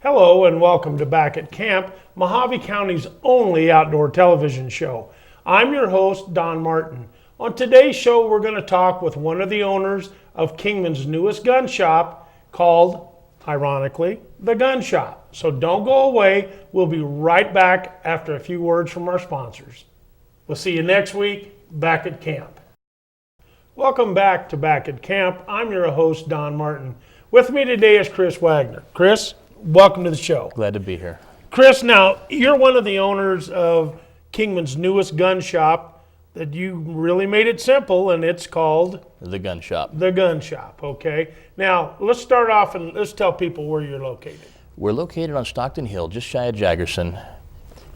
Hello and welcome to Back at Camp, Mojave County's only outdoor television show. I'm your host, Don Martin. On today's show, we're going to talk with one of the owners of Kingman's newest gun shop called, ironically, The Gun Shop. So don't go away. We'll be right back after a few words from our sponsors. We'll see you next week, Back at Camp. Welcome back to Back at Camp. I'm your host, Don Martin. With me today is Chris Wagner. Chris, welcome to the show. Glad to be here. Chris, now, you're one of the owners of Kingman's newest gun shop that you really made it simple, and it's called? The Gun Shop. The Gun Shop, okay. Now, let's start off and let's tell people where you're located. We're located on Stockton Hill, just shy of Jaggerson,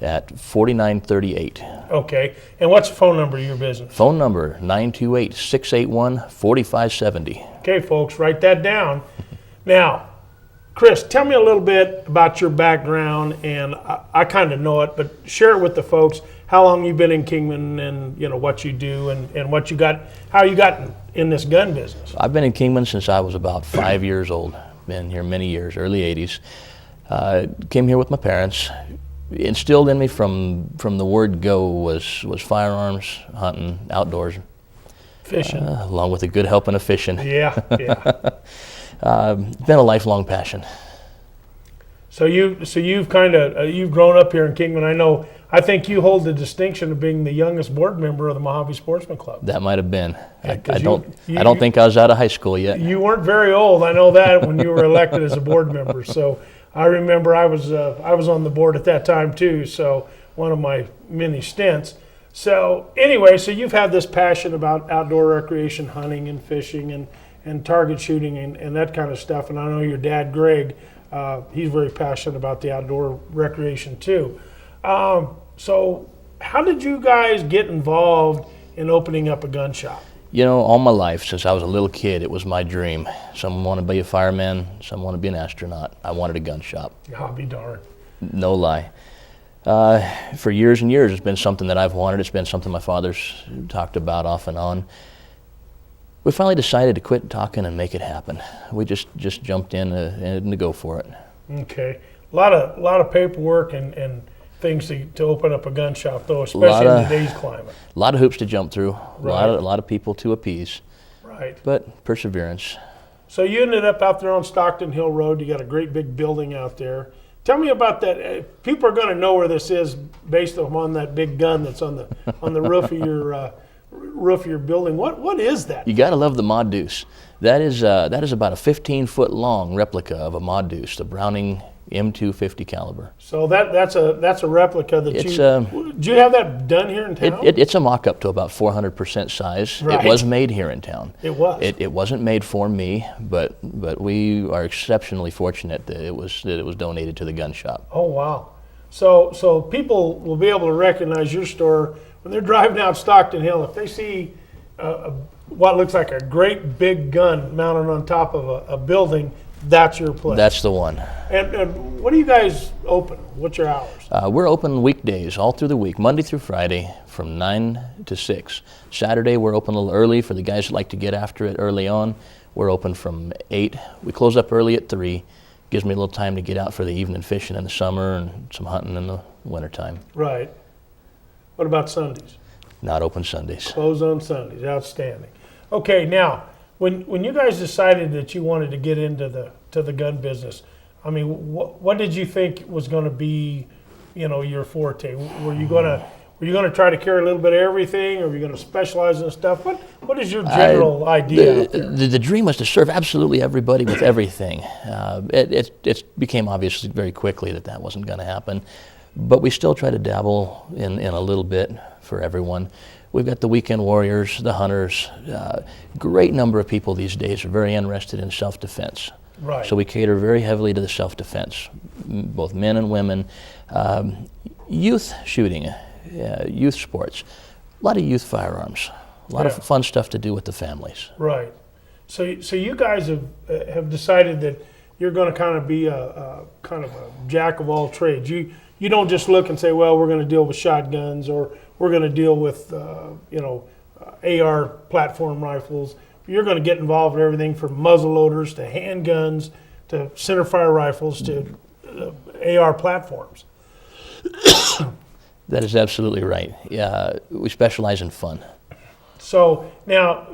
at 4938. Okay, and what's the phone number of your business? Phone number 928-681-4570. Okay, folks, write that down. Now, Chris, tell me a little bit about your background, and I kind of know it, but share it with the folks. How long you've been in Kingman, and what you do, and what you got, how you got in this gun business. I've been in Kingman since I was about 5 years old. Been here many years, early 80s. Came here with my parents. Instilled in me from the word go was firearms, hunting, outdoors. Fishing. Along with a good helping of fishing. Yeah. Been a lifelong passion. So you've kind of you've grown up here in Kingman. I think you hold the distinction of being the youngest board member of the Mojave Sportsman Club. That might have been. Yeah, I don't think I was out of high school yet. You weren't very old. I know that when you were elected as a board member. So I remember I was on the board at that time too. So one of my many stints. So anyway, so you've had this passion about outdoor recreation, hunting and fishing and target shooting and that kind of stuff. And I know your dad, Greg, he's very passionate about the outdoor recreation too. So how did you guys get involved in opening up a gun shop? All my life, since I was a little kid, it was my dream. Some want to be a fireman, some want to be an astronaut. I wanted a gun shop. I'll be darned. No lie. For years and years, it's been something that I've wanted. It's been something my father's talked about off and on. We finally decided to quit talking and make it happen. We just jumped in and to go for it. Okay. A lot of paperwork and things to open up a gun shop, though, especially in today's climate. A lot of hoops to jump through, Right. a lot of people to appease. Right. But perseverance. So you ended up out there on Stockton Hill Road. You got a great big building out there. Tell me about that. People are going to know where this is based on that big gun that's on the roof of your building. What is that? You got to love the Mod Deuce. That is about a 15-foot long replica of a Mod Deuce, the Browning M250 caliber. So that's a replica that did you have that done here in town? It's a mock-up to about 400% size. Right. It was made here in town. It was. It wasn't made for me, but we are exceptionally fortunate that it was donated to the gun shop. Oh wow! So people will be able to recognize your store when they're driving out Stockton Hill. If they see what looks like a great big gun mounted on top of a building, that's your place. That's the one. And what do you guys open? What's your hours? We're open weekdays all through the week, Monday through Friday from 9 to 6. Saturday we're open a little early for the guys that like to get after it early on. We're open from 8. We close up early at 3. Gives me a little time to get out for the evening fishing in the summer and some hunting in the wintertime. Right. What about Sundays? Not open Sundays. Closed on Sundays. Outstanding. Okay, now when you guys decided that you wanted to get into the gun business, I mean, what did you think was going to be, your forte? Were you going to try to carry a little bit of everything, or were you going to specialize in stuff? What is your general idea out there? The dream was to serve absolutely everybody with everything. It became obvious very quickly that wasn't going to happen, but we still try to dabble in a little bit for everyone. We've got the weekend warriors, the hunters. Great number of people these days are very interested in self-defense. Right. So we cater very heavily to the self-defense, both men and women. Youth shooting, youth sports, a lot of youth firearms, a lot of fun stuff to do with the families. Right. So you guys have decided that you're going to kind of be a kind of a jack of all trades. You don't just look and say, well, we're going to deal with shotguns, or we're going to deal with AR platform rifles. You're going to get involved in everything from muzzle loaders to handguns to centerfire rifles to AR platforms. That is absolutely right. Yeah, we specialize in fun. So now,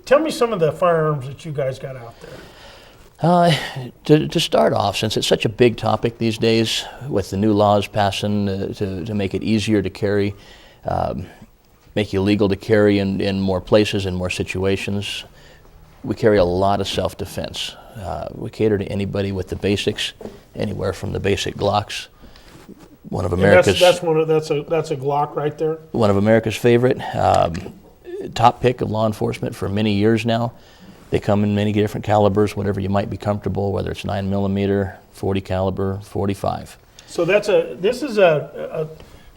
tell me some of the firearms that you guys got out there. To start off, since it's such a big topic these days, with the new laws passing to make it easier to carry, make you legal to carry in more places, in more situations, we carry a lot of self-defense. We cater to anybody with the basics, anywhere from the basic Glocks. One of America's That's a Glock right there. one of America's favorite, top pick of law enforcement for many years now. They come in many different calibers, whatever you might be comfortable, whether it's 9mm, 40 caliber, 45. So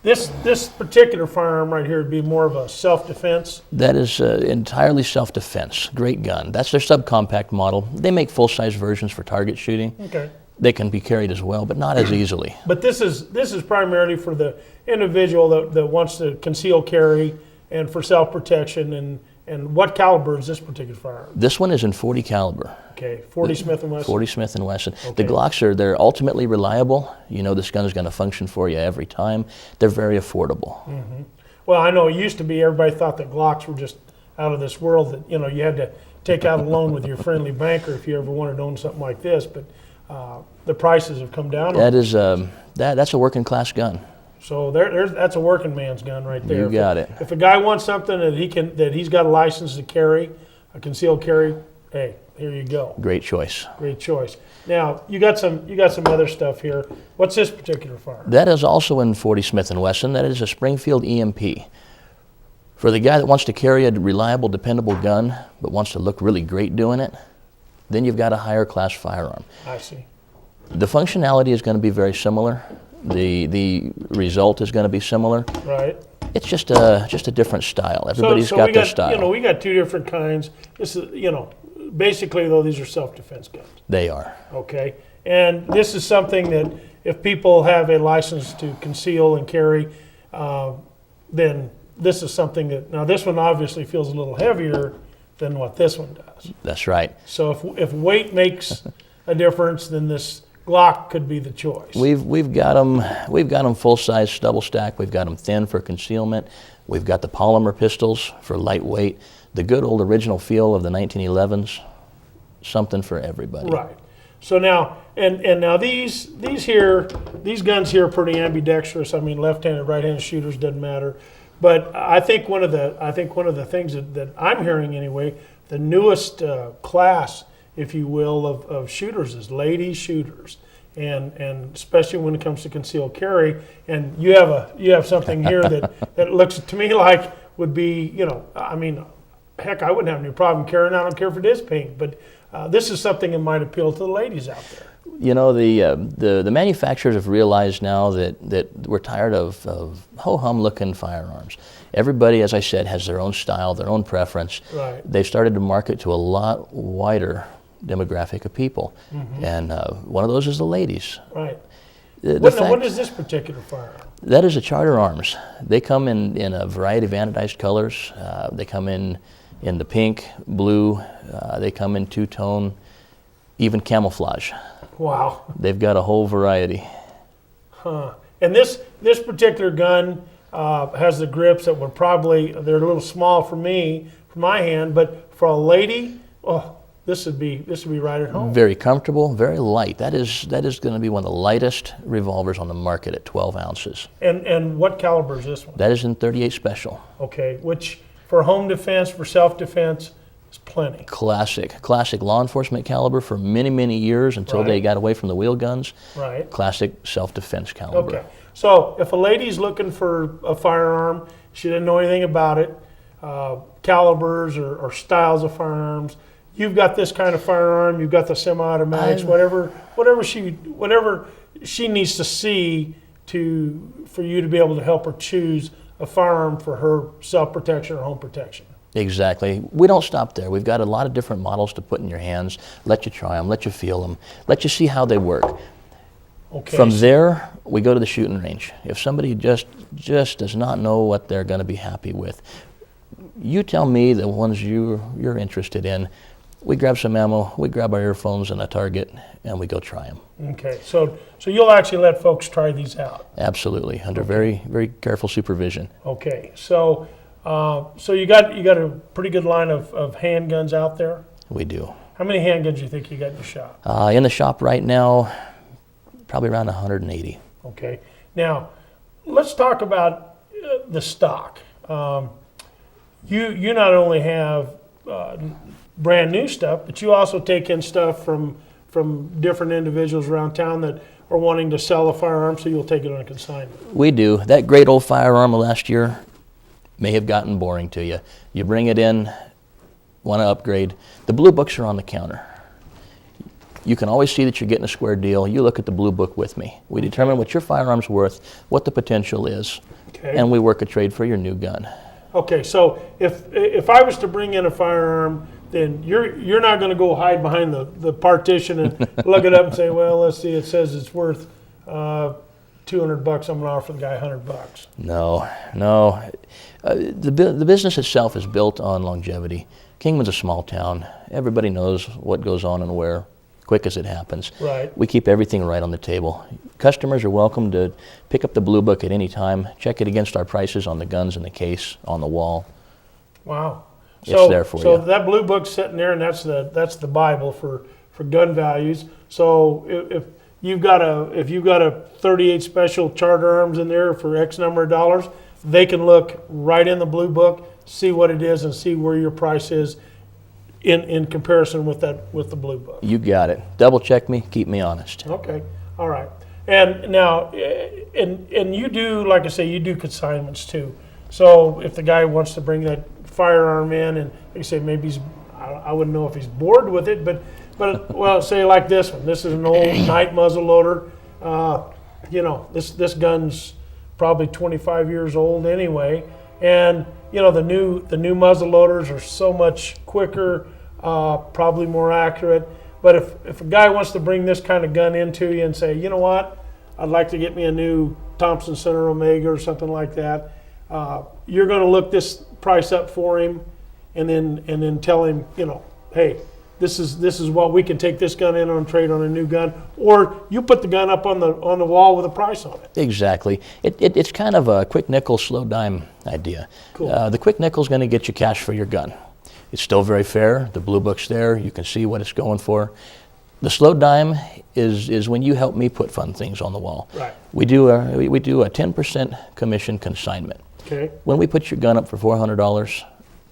this particular firearm right here would be more of a self-defense. That is entirely self-defense. Great gun. That's their subcompact model. They make full-size versions for target shooting. Okay. They can be carried as well, but not as easily. But this is primarily for the individual that wants to conceal carry and for self-protection. And what caliber is this particular firearm? This one is in 40 caliber. Okay, 40 Smith & Wesson. 40 Smith & Wesson. Okay. The Glocks they're ultimately reliable. You know this gun is going to function for you every time. They're very affordable. Mm-hmm. Well, I know it used to be everybody thought that Glocks were just out of this world, that you had to take out a loan with your friendly banker if you ever wanted to own something like this. But the prices have come down. That is that's a working class gun. So that's a working man's gun right there. You got it. If a guy wants something that he's got a license to carry, a concealed carry, hey, here you go. Great choice. Great choice. Now you got some other stuff here. What's this particular firearm? That is also in 40 Smith & Wesson. That is a Springfield EMP. For the guy that wants to carry a reliable, dependable gun, but wants to look really great doing it, then you've got a higher class firearm. I see. The functionality is going to be very similar. The result is going to be similar. Right. It's just a different style. Everybody's got their style. We got two different kinds. This is, basically though, these are self-defense guns. They are. Okay. And this is something that if people have a license to conceal and carry, then this is something that, now this one obviously feels a little heavier than what this one does. That's right. So if weight makes a difference, then this Glock could be the choice. We've got them full size double stack. We've got them thin for concealment. We've got the polymer pistols for lightweight. The good old original feel of the 1911s. Something for everybody. Right. So now and now these guns here are pretty ambidextrous. I mean, left-handed, right-handed shooters doesn't matter. But I think one of the things that I'm hearing anyway, the newest class, if you will, of shooters is lady shooters, and especially when it comes to concealed carry. And you have something here that looks to me like would be, I mean, heck, I wouldn't have any problem carrying. I don't care if it is pink, but this is something that might appeal to the ladies out there. The manufacturers have realized now that we're tired of ho-hum looking firearms. Everybody, as I said, has their own style, their own preference. Right. They've started to market to a lot wider demographic of people, and one of those is the ladies. Right. What is this particular firearm? That is a Charter Arms. They come in a variety of anodized colors. They come in the pink, blue. They come in two-tone, even camouflage. Wow. They've got a whole variety. Huh. And this particular gun has the grips that would they're a little small for my hand, but for a lady, this would be right at home. Very comfortable, very light. That is going to be one of the lightest revolvers on the market at 12 ounces. And what caliber is this one? That is in 38 Special. Okay, which for home defense, for self-defense, is plenty. Classic law enforcement caliber for many, many years until they got away from the wheel guns. Right. Classic self-defense caliber. Okay, so if a lady's looking for a firearm, she didn't know anything about it, calibers or styles of firearms, you've got this kind of firearm, you've got the semi-automatics, whatever she needs to see for you to be able to help her choose a firearm for her self-protection or home protection. Exactly. We don't stop there. We've got a lot of different models to put in your hands, let you try them, let you feel them, let you see how they work. Okay. From there, we go to the shooting range. If somebody just does not know what they're going to be happy with, you tell me the ones you're interested in, We grab some ammo, we grab our earphones and a target, and we go try them. Okay, so you'll actually let folks try these out? Absolutely, under very, very careful supervision. Okay, so you got a pretty good line of handguns out there? We do. How many handguns do you think you got in your shop? In the shop right now, probably around 180. Okay, now let's talk about the stock. You not only have brand new stuff, but you also take in stuff from different individuals around town that are wanting to sell a firearm, so you'll take it on consignment. We do. That great old firearm of last year may have gotten boring to you. You bring it in, want to upgrade. The blue books are on the counter. You can always see that you're getting a square deal. You look at the blue book with me. We determine what your firearm's worth, what the potential is, and we work a trade for your new gun. Okay, so if I was to bring in a firearm, then you're not going to go hide behind the partition and look it up and say, well, let's see, it says it's worth $200. I'm going to offer the guy $100. No. The business itself is built on longevity. Kingman's a small town. Everybody knows what goes on and where, quick as it happens. Right. We keep everything right on the table. Customers are welcome to pick up the blue book at any time, check it against our prices on the guns in the case, on the wall. Wow. It's there for you. So that blue book's sitting there, and that's the Bible for gun values. So if you've got a 38 special Charter Arms in there for X number of dollars, they can look right in the blue book, see what it is, and see where your price is in comparison with the blue book. You got it. Double check me, keep me honest. Okay, all right. And now, and you do, like I say, you do consignments too. So if the guy wants to bring that firearm in, and like you say, maybe I wouldn't know if he's bored with it, but well, say like this one. This is an old night muzzle loader. This gun's probably 25 years old anyway, and the new muzzle loaders are so much quicker, probably more accurate. But if a guy wants to bring this kind of gun into you and say, you know what, I'd like to get me a new Thompson Center Omega or something like that, you're going to look this price up for him, and then tell him, hey, this is what we can take this gun in on trade on a new gun, or you put the gun up on the wall with a price on it. Exactly. It's kind of a quick nickel, slow dime idea. Cool. The quick nickel's going to get you cash for your gun. It's still very fair. The blue book's there. You can see what it's going for. The slow dime is when you help me put fun things on the wall. Right. We do a 10% commission consignment. Okay. When we put your gun up for $400,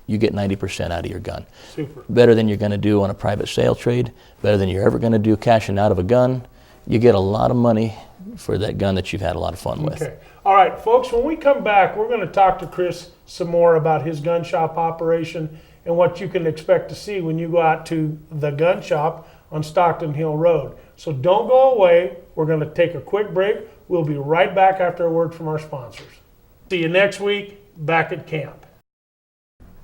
you get 90% out of your gun. Super. Better than you're going to do on a private sale trade, better than you're ever going to do cashing out of a gun. You get a lot of money for that gun that you've had a lot of fun with. Okay. All right, folks, when we come back, we're going to talk to Chris some more about his gun shop operation and what you can expect to see when you go out to the gun shop on Stockton Hill Road. So don't go away. We're going to take a quick break. We'll be right back after a word from our sponsors. See you next week back at camp.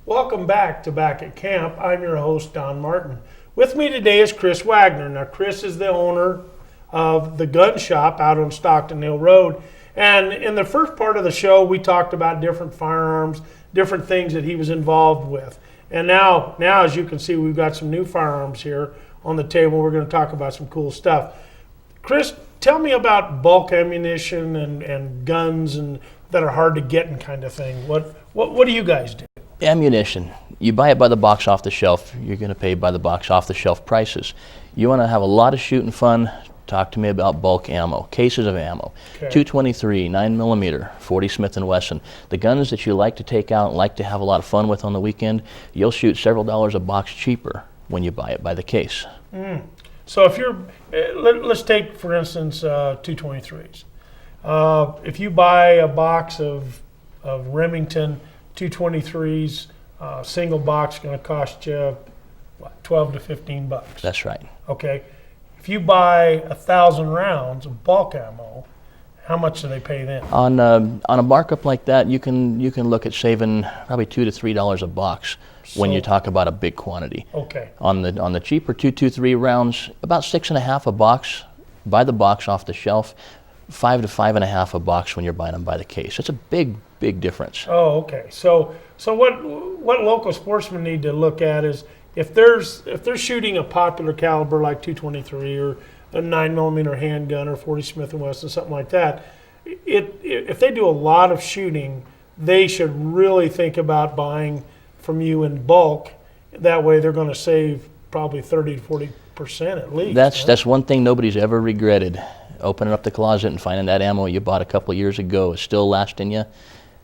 Welcome back to Back at Camp. I'm your host, Don Martin. With me today is Chris Wagner. Now, Chris is the owner of the gun shop out on Stockton Hill Road. And in the first part of the show, we talked about different firearms, different things that he was involved with. And now, as you can see, we've got some new firearms here on the table. We're going to talk about some cool stuff. Chris, tell me about bulk ammunition and guns and that are hard to get and kind of thing. What do you guys do? Ammunition. You buy it by the box off the shelf. You're going to pay by the box off the shelf prices. You want to have a lot of shooting fun, talk to me about bulk ammo, cases of ammo. Okay. 223, 9mm, 40 Smith & Wesson. The guns that you like to take out and like to have a lot of fun with on the weekend, you'll shoot several dollars a box cheaper when you buy it by the case. So if you're, let's take, for instance, 223s. If you buy a box of Remington 223s, single box going to cost you, what, 12 to 15 bucks. That's right. Okay. If you buy 1,000 rounds of bulk ammo, how much do they pay then? On a markup like that, you can look at saving probably $2 to $3 a box when you talk about a big quantity. Okay. On the cheaper 223 rounds, about $6.50 a box, buy the box off the shelf. $5 to $5.50 a box when you're buying them by the case. It's a big difference. Oh, okay. So what local sportsmen need to look at is if they're shooting a popular caliber like 223 or a 9mm handgun or 40 Smith & Wesson, something like that, if they do a lot of shooting, they should really think about buying from you in bulk. That way they're going to save probably 30 to 40% at least. That's one thing nobody's ever regretted. Opening up the closet and finding that ammo you bought a couple of years ago is still lasting you.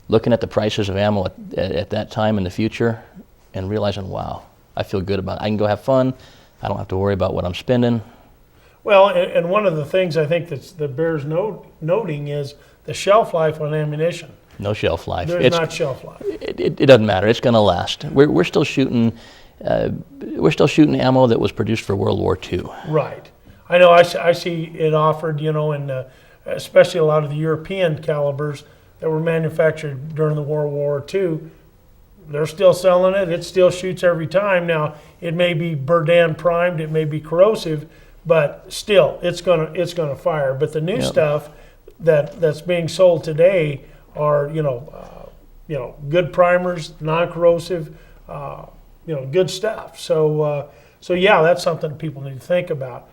Looking at the prices of ammo at that time in the future and realizing, wow, I feel good about it. I can go have fun. I don't have to worry about what I'm spending. Well, and one of the things I think that bears noting is the shelf life on ammunition. No shelf life. There's not shelf life. It doesn't matter. It's going to last. We're still shooting. We're still shooting ammo that was produced for World War II. Right. I know. I see it offered. In especially a lot of the European calibers that were manufactured during the World War II. They're still selling it. It still shoots every time. Now it may be Berdan primed. It may be corrosive, but still, it's gonna fire. But the new stuff that's being sold today are good primers, non-corrosive, good stuff. So yeah, that's something people need to think about.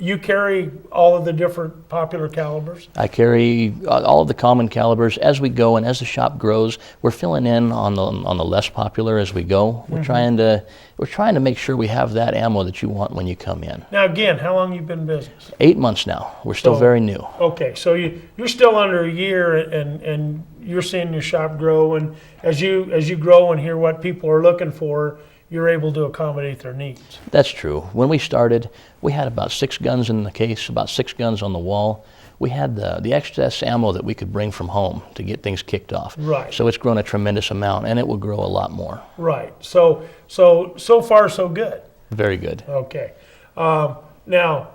You carry all of the different popular calibers? I carry all of the common calibers as we go, and as the shop grows, we're filling in on the less popular as we go. We're trying to make sure we have that ammo that you want when you come in. Now again, how long you been in business? 8 months now. We're still very new. Okay, so you're still under a year, and you're seeing your shop grow, and as you grow and hear what people are looking for, you're able to accommodate their needs. That's true. When we started, we had about 6 guns in the case, about 6 guns on the wall. We had the excess ammo that we could bring from home to get things kicked off. Right. So it's grown a tremendous amount, and it will grow a lot more. Right. So far so good. Very good. Okay. Now,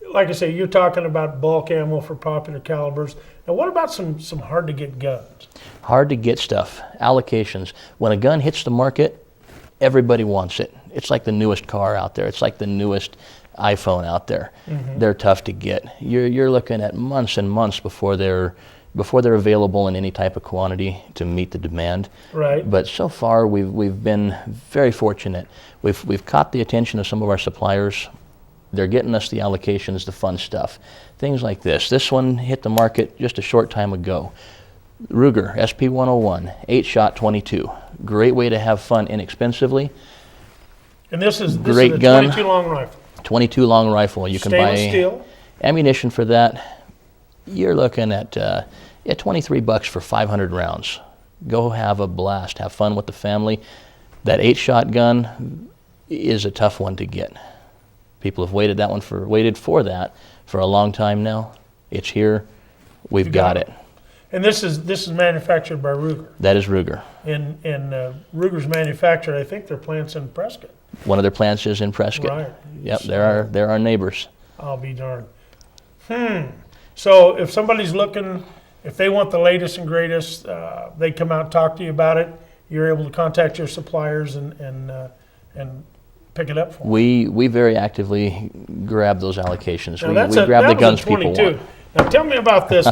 like I say, you're talking about bulk ammo for popular calibers. Now, what about some hard to get guns? Hard to get stuff. Allocations. When a gun hits the market, everybody wants it. It's like the newest car out there. It's like the newest iPhone out there. They're tough to get. You're looking at months and months before they're available in any type of quantity to meet the demand. Right. But so far we've been very fortunate. We've caught the attention of some of our suppliers. They're getting us the allocations, the fun stuff. Things like this. This one hit the market just a short time ago. Ruger SP101, 8-shot 22. Great way to have fun inexpensively. And this is Great a gun. 22 long rifle. 22 long rifle. You can Stainless buy steel. ammunition for that. You're looking at $23 for 500 rounds. Go have a blast. Have fun with the family. That 8-shot gun is a tough one to get. People have waited for that for a long time now. It's here. We've got it. And this is manufactured by Ruger. That is Ruger. And Ruger's manufactured, I think their plant's in Prescott. One of their plants is in Prescott. Right. Yep, they're our neighbors. I'll be darned. So if somebody's looking, if they want the latest and greatest, they come out and talk to you about it. You're able to contact your suppliers and pick it up for them. We very actively grab those allocations. Now We grab the guns people want. Now tell me about this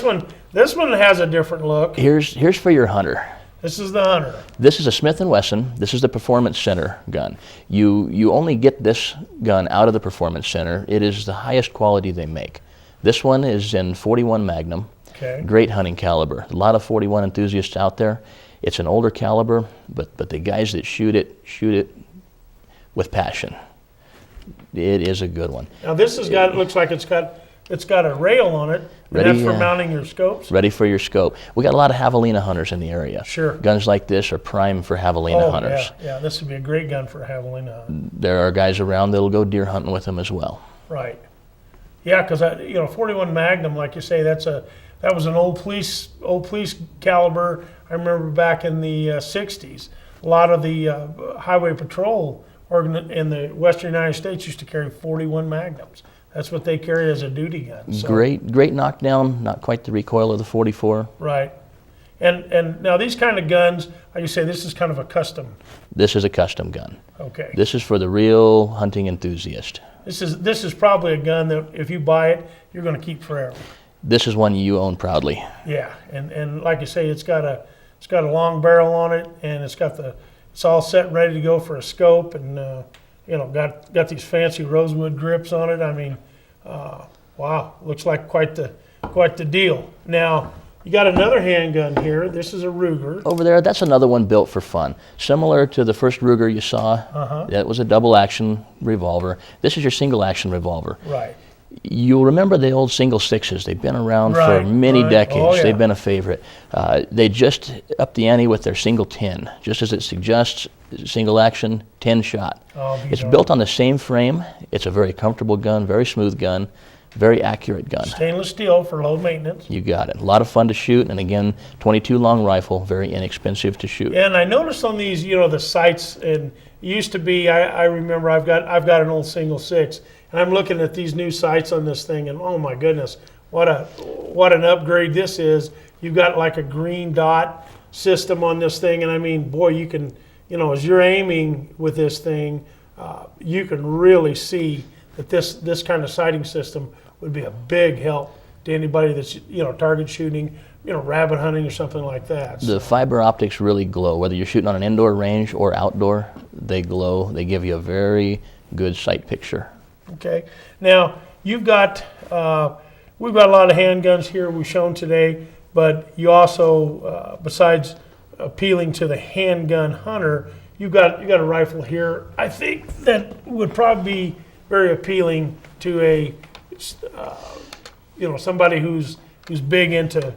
one. This one has a different look. Here's for your hunter. This is the Hunter. This is a Smith & Wesson. This is the Performance Center gun. You only get this gun out of the Performance Center. It is the highest quality they make. This one is in 41 Magnum. Okay. Great hunting caliber. A lot of 41 enthusiasts out there. It's an older caliber, but the guys that shoot it with passion. It is a good one. Now this has got, it looks like it's got a rail on it. Ready, and that's for mounting your scopes? Ready for your scope. We got a lot of javelina hunters in the area. Sure. Guns like this are prime for javelina hunters. Yeah, this would be a great gun for a javelina hunter. There are guys around that'll go deer hunting with them as well. Right. Yeah, because 41 Magnum, like you say, that was an old police caliber. I remember back in the 60s, a lot of the highway patrol in the western United States used to carry 41 Magnums. That's what they carry as a duty gun. So. Great knockdown, not quite the recoil of the 44. Right. And now these kind of guns, like you say, this is kind of a custom. This is a custom gun. Okay. This is for the real hunting enthusiast. This is probably a gun that if you buy it, you're going to keep forever. This is one you own proudly. Yeah, and like you say, it's got a long barrel on it, and it's got the It's all set and ready to go for a scope, and got these fancy rosewood grips on it. I mean, wow, looks like quite the deal. Now, you got another handgun here. This is a Ruger. Over there, that's another one built for fun. Similar to the first Ruger you saw, that was a double action revolver. This is your single action revolver. Right. You'll remember the old single sixes. They've been around for many decades. Oh, yeah. They've been a favorite. They just upped the ante with their single 10, just as it suggests, single action, 10 shot. It's built on the same frame. It's a very comfortable gun, very smooth gun, very accurate gun. Stainless steel for low maintenance. You got it. A lot of fun to shoot, and again, 22 long rifle, very inexpensive to shoot. And I noticed on these, the sights, and it used to be, I remember I've got an old single 6, and I'm looking at these new sights on this thing, and oh my goodness, what an upgrade this is. You've got like a green dot system on this thing, and I mean, boy, you can, as you're aiming with this thing, you can really see that this kind of sighting system would be a big help to anybody that's target shooting, rabbit hunting or something like that. The fiber optics really glow. Whether you're shooting on an indoor range or outdoor, they glow. They give you a very good sight picture. Okay. Now we've got a lot of handguns here we've shown today, but you also, besides appealing to the handgun hunter, you got a rifle here. I think that would probably be very appealing to a somebody who's big into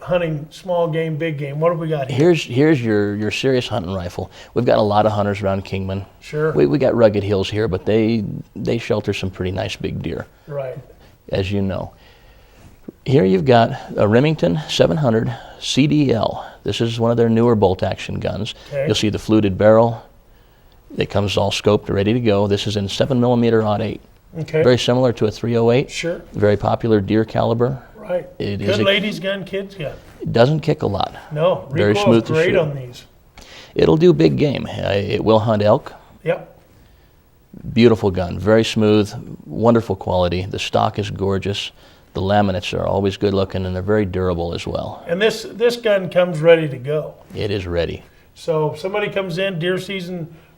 hunting small game, big game. What have we got here? Here's your serious hunting rifle. We've got a lot of hunters around Kingman. Sure. We got rugged hills here, but they shelter some pretty nice big deer. Right. As you know. Here you've got a Remington 700 CDL. This is one of their newer bolt action guns. Okay. You'll see the fluted barrel. It comes all scoped, ready to go. This is in 7mm .08. Okay. Very similar to a 308. Sure. Very popular deer caliber. Right. It Good ladies' gun, kids' gun. It doesn't kick a lot. No. Very Recoil's smooth to great shoot. on these. It'll do big game. It will hunt elk. Yep. Beautiful gun. Very smooth. Wonderful quality. The stock is gorgeous. The laminates are always good looking, and they're very durable as well. And this gun comes ready to go. It is ready. So if somebody comes in,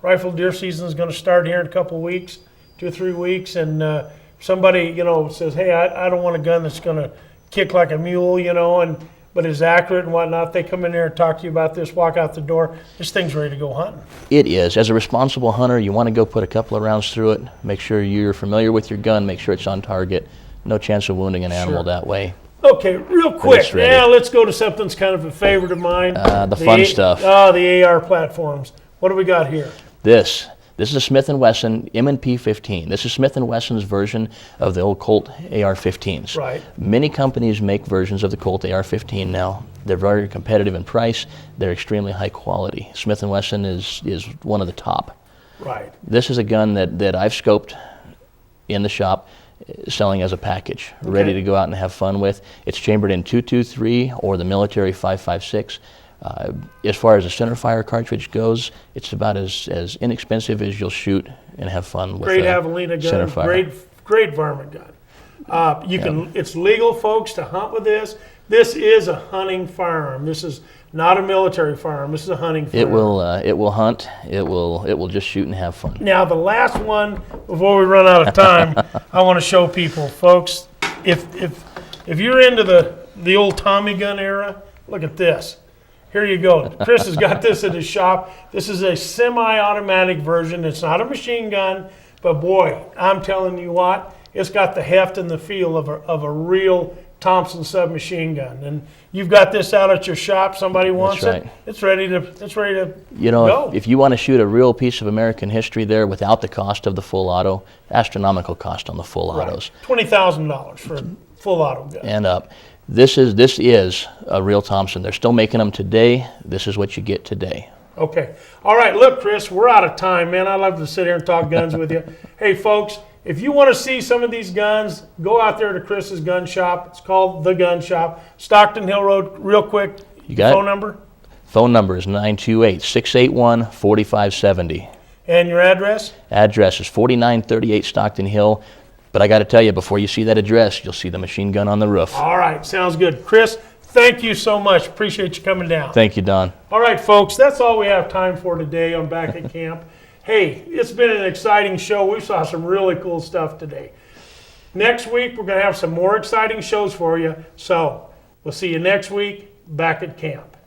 rifle deer season is going to start here in a couple weeks, 2 or 3 weeks, and somebody says, hey, I don't want a gun that's going to kick like a mule, but is accurate and whatnot. They come in there and talk to you about this, walk out the door. This thing's ready to go hunting. It is. As a responsible hunter, you want to go put a couple of rounds through it. Make sure you're familiar with your gun. Make sure it's on target. No chance of wounding an animal that way. Okay, real quick. Now let's go to something that's kind of a favorite of mine. The fun stuff. The AR platforms. What do we got here? This is a Smith & Wesson M&P 15. This is Smith & Wesson's version of the old Colt AR-15s. Right. Many companies make versions of the Colt AR-15 now. They're very competitive in price. They're extremely high quality. Smith & Wesson is one of the top. Right. This is a gun that I've scoped in the shop, selling as a package, ready to go out and have fun with. It's chambered in .223 or the military 5.56. As far as the centerfire cartridge goes, it's about as inexpensive as you'll shoot and have fun with. Great Javelina gun, centerfire. great varmint gun. It's legal, folks, to hunt with this. This is a hunting firearm. This is not a military firearm. This is a hunting firearm. It will hunt. It will just shoot and have fun. Now the last one before we run out of time, I want to show people, folks. If you're into the old Tommy gun era, look at this. Here you go. Chris has got this at his shop. This is a semi-automatic version. It's not a machine gun, but boy, I'm telling you what, it's got the heft and the feel of a real Thompson submachine gun. And you've got this out at your shop. Somebody wants it. It's ready to go. If you want to shoot a real piece of American history there without the cost of the full auto, astronomical cost on the full autos. $20,000 for a full auto gun. And up. This is a real Thompson. They're still making them today. This is what you get today. Okay. All right. Look, Chris, we're out of time, man. I love to sit here and talk guns with you. Hey, folks, if you want to see some of these guns, go out there to Chris's gun shop. It's called The Gun Shop. Stockton Hill Road, real quick. You got phone number? Phone number is 928-681-4570. And your address? Address is 4938 Stockton Hill. But I got to tell you, before you see that address, you'll see the machine gun on the roof. All right. Sounds good. Chris, thank you so much. Appreciate you coming down. Thank you, Don. All right, folks, that's all we have time for today on Back at Camp. Hey, it's been an exciting show. We saw some really cool stuff today. Next week, we're going to have some more exciting shows for you. So we'll see you next week, Back at Camp.